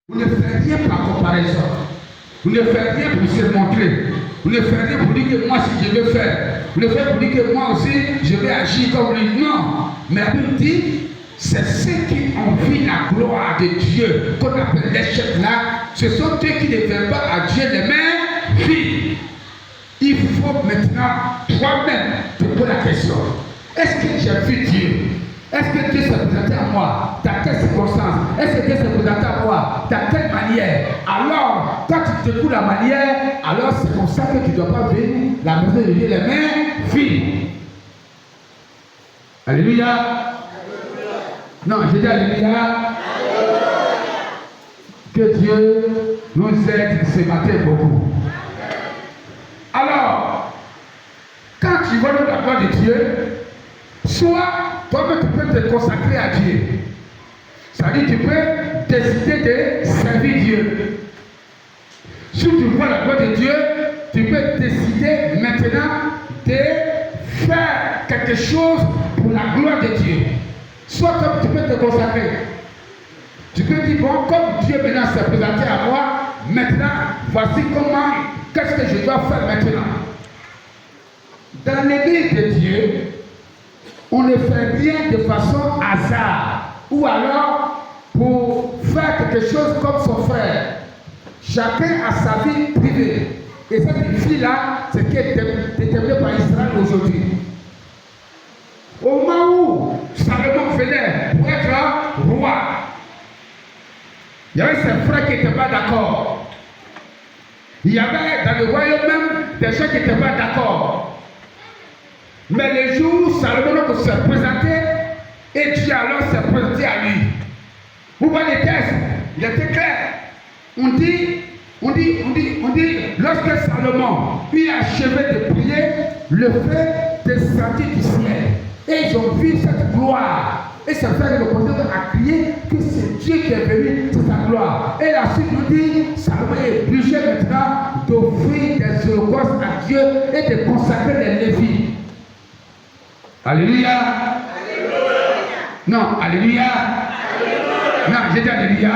Vous ne faites rien par comparaison. Vous ne faites rien pour se montrer. Vous ne faites rien pour dire que moi, si je veux faire. Vous ne faites pour dire que moi aussi, je vais agir comme lui. Non. Mais la Bible dit, c'est ceux qui envient la gloire de Dieu, qu'on appelle les chefs là. Ce sont eux qui ne veulent pas à Dieu les mêmes vies. Il faut maintenant, toi-même, te poser la question. Est-ce que j'ai vu Dieu? Est-ce que Dieu s'est présenté à moi? Dans quelles circonstances? Est-ce que Dieu s'est présenté à moi? Dans quelle manière? Alors, quand tu te coules la manière, alors c'est comme ça que tu ne dois pas venir la maison de Dieu les mêmes filles. Alléluia. Non, je dis alléluia. Que Dieu nous aide ce matin beaucoup. Alors, quand tu vois la gloire de Dieu, soit toi-même tu peux te consacrer à Dieu. C'est-à-dire tu peux décider de servir Dieu. Si tu vois la gloire de Dieu, tu peux décider maintenant de faire quelque chose pour la gloire de Dieu. Soit comme tu peux te consacrer. Tu peux dire, bon, comme Dieu maintenant s'est présenté à moi, maintenant, voici comment, qu'est-ce que je dois faire maintenant. Dans l'église de Dieu, on ne fait rien de façon hasard, ou alors pour faire quelque chose comme son frère. Chacun a sa vie privée. Et cette vie-là, c'est qui est déterminée par Israël aujourd'hui. Au moment où Salomon venait pour être roi, il y avait ses frères qui n'étaient pas d'accord. Il y avait dans le royaume même des gens qui n'étaient pas d'accord. Mais le jour où Salomon s'est présenté, et Dieu alors s'est présenté à lui. Vous voyez les textes, il était clair. On dit, lorsque Salomon eut achevé de prier, le feu descendit du ciel. Et ils ont vu cette gloire. Et ça fait le conseil à crier que c'est Dieu qui est venu, c'est sa gloire. Et la suite nous dit, Salomon est obligé maintenant d'offrir des holocaustes à Dieu et de consacrer les Lévites. Alléluia. Alléluia. Non, alléluia. Alléluia. Non, j'ai dit alléluia.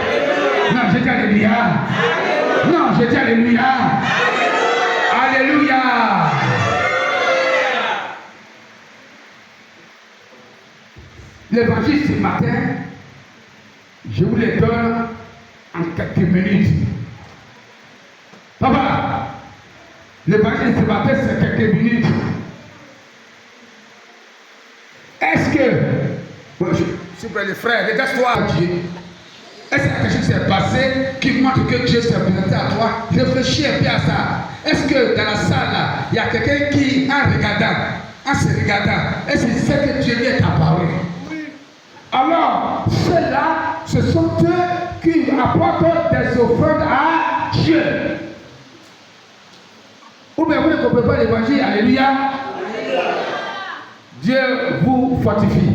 Alléluia. Non, j'ai dit alléluia. Alléluia. Non, j'ai dit alléluia. Alléluia. Alléluia. L'évangile ce matin, je vous le donne en quelques minutes. Papa, l'évangile ce matin, c'est quelques minutes. Est-ce que, s'il vous plaît, les frères, regarde-toi à Dieu. Est-ce qu'il y a quelque chose qui s'est passé qui montre que Dieu s'est présenté à toi? Réfléchis un peu à ça. Est-ce que dans la salle, là, il y a quelqu'un qui, en regardant, en se regardant, est-ce que c'est que Dieu lui est apparu? Alors, ceux-là, ce sont eux qui apportent des offrandes à Dieu. Ou bien vous ne comprenez pas l'évangile, alléluia. Dieu vous fortifie.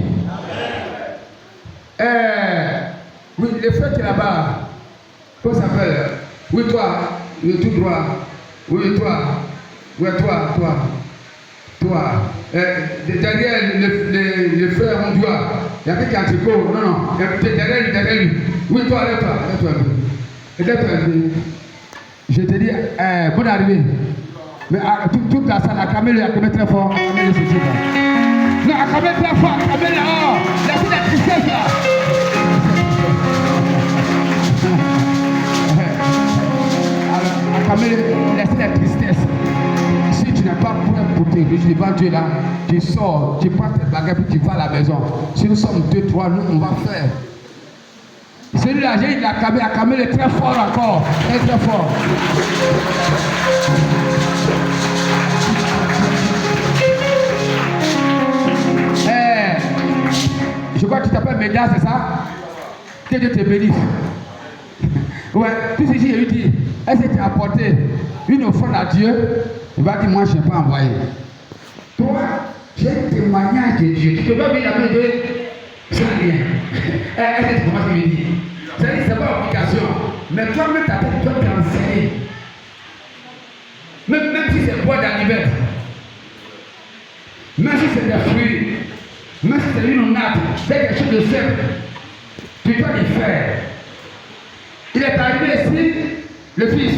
Oui, les frères qui est là-bas, comment ça s'appelle? Oui, toi, le tout droit. Oui, toi. Oui, toi. Derrière le frère hongrois, il y a quelqu'un qui court. Non. Derrière lui. Oui, toi, lève-toi. Je te dis, bonne arrivée. Mais toute la salle, acclamez-le très fort. Acclamez-le ceci là. Non, acclamez très fort, acclamez là. Oh, laissez la tristesse là. Alors, acclamez-le, laissez la tristesse. Si tu n'es pas prêt pour te réjouir devant Dieu là, tu sors, tu prends tes bagages puis tu vas à la maison. Si nous sommes 2, 3, nous on va faire. Celui-là, j'ai dit acclamez-le très fort encore. Très fort. Je crois que tu t'appelles Média, c'est ça? Que Dieu te bénisse. Ouais, tout ce que je lui dis, est-ce que tu as apporté une offrande à Dieu? Il va dire, moi je n'ai pas envoyé. Toi, tu es un témoignage de Dieu. Tu ne peux pas venir la Dieu, c'est rien. Est-ce que tu commences à me dire? C'est-à-dire, c'est pas l'obligation. Mais toi-même, ta tête doit t'enseigner. Même si c'est bois d'anivers, même si c'est des fruits, même si c'est une natte, c'est quelque chose de simple, tu dois le faire. Il est arrivé ici, le Fils.